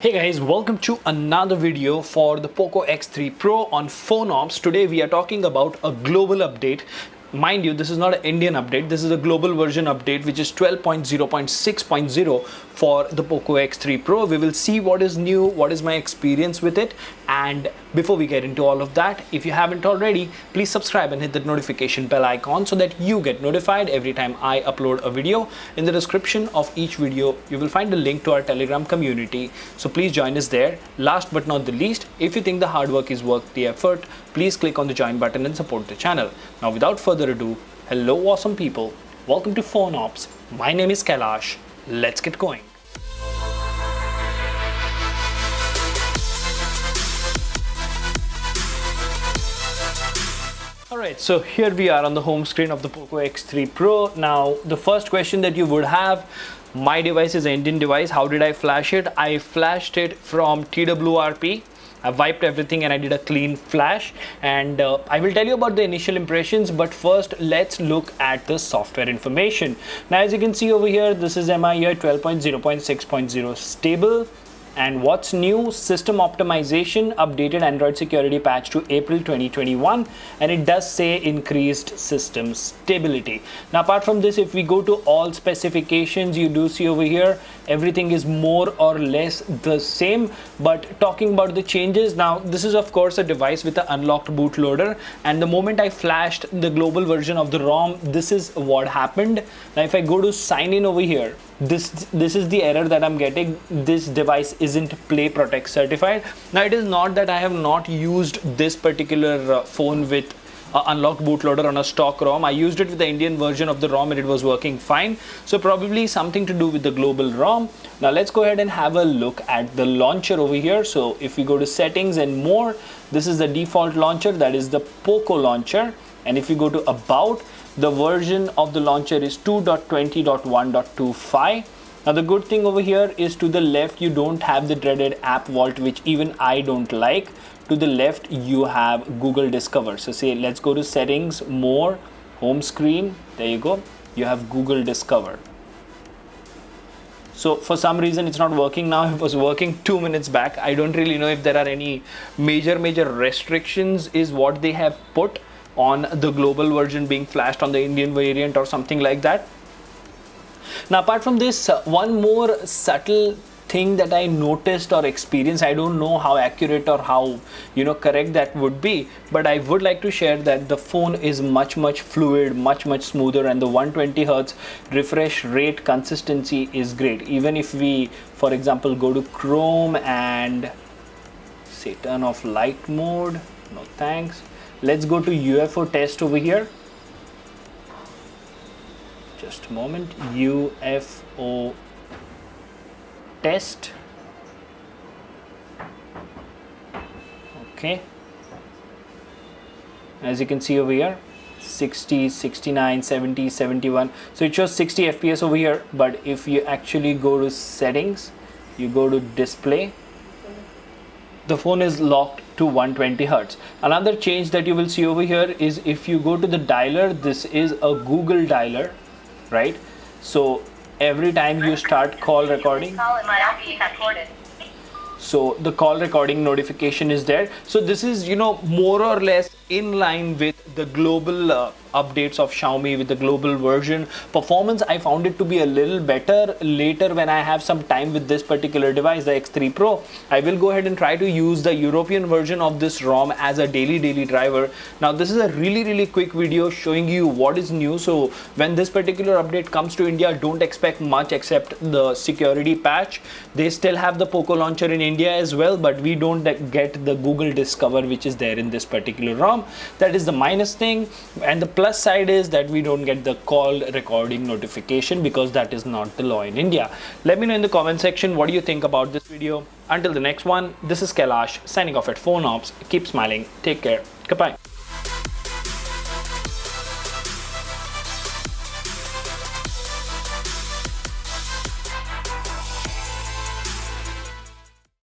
Hey guys, welcome to another video for the Poco X3 Pro on PhoneOps. Today we are talking about a global update. Mind you, this is not an Indian update, this is a global version update which is 12.0.6.0 for the Poco X3 Pro. We will see what is new, what is my experience with it, and before we get into all of that, if you haven't already, please subscribe and hit that notification bell icon so that you get notified every time I upload a video. In the description of each video, you will find a link to our Telegram community, so please join us there. Last but not the least, if you think the hard work is worth the effort, please click on the join button and support the channel. Now without further ado, hello awesome people, welcome to PhoneOps. My name is Kailash. Let's get going. Alright, so here we are on the home screen of the Poco X3 Pro. Now the first question that you would have, my device is an Indian device, how did I flash it? I flashed it from TWRP. I wiped everything and I did a clean flash, and I will tell you about the initial impressions, but first let's look at the software information. Now as you can see over here, this is Miui 12.0.6.0 stable. And what's new? System optimization, updated Android security patch to April 2021, and it does say increased system stability. Now apart from this, if we go to all specifications, you do see over here everything is more or less the same. But talking about the changes, now this is of course a device with an unlocked bootloader, and the moment I flashed the global version of the ROM, this is what happened. Now if I go to sign in over here, this is the error that I'm getting. This device isn't Play Protect certified. Now it is not that I have not used this particular phone with unlocked bootloader on a stock ROM. I used it with the Indian version of the ROM and it was working fine. So probably something to do with the global ROM. Now let's go ahead and have a look at the launcher over here. So if we go to settings and more, this is the default launcher, that is the Poco launcher. And if you go to about, the version of the launcher is 2.20.1.25. Now the good thing over here is to the left you don't have the dreaded app vault, which even I don't like. To the left you have Google Discover. So say let's go to settings, more, home screen, there you go, you have Google Discover. So for some reason it's not working now. It was working 2 minutes back. I don't really know if there are any major restrictions is what they have put on the global version being flashed on the Indian variant or something like that. Now apart from this, one more subtle thing that I noticed or experienced, I don't know how accurate or how correct that would be, but I would like to share that the phone is much fluid, much smoother, and the 120 Hz refresh rate consistency is great. Even if we, for example, go to Chrome and say turn off light mode, no thanks. Let's go to UFO test over here. Just a moment. UFO test. Okay. As you can see over here, 60, 69, 70, 71. So it shows 60 FPS over here. But if you actually go to settings, you go to display, the phone is locked to 120 Hz. Another change that you will see over here is if you go to the dialer, this is a Google dialer, right? So every time you start call recording, so the call recording notification is there. So this is more or less in line with the global updates of Xiaomi with the global version. Performance, I found it to be a little better. Later when I have some time with this particular device, the X3 Pro, I will go ahead and try to use the European version of this ROM as a daily driver. Now this is a really quick video showing you what is new. So when this particular update comes to India, don't expect much except the security patch. They still have the Poco launcher in India as well, but we don't get the Google Discover which is there in this particular ROM. That is the minus thing, and the plus side is that we don't get the call recording notification because that is not the law in India. Let me know in the comment section what do you think about this video. Until the next one, this is Kailash signing off at PhoneOps. Keep smiling, take care, goodbye.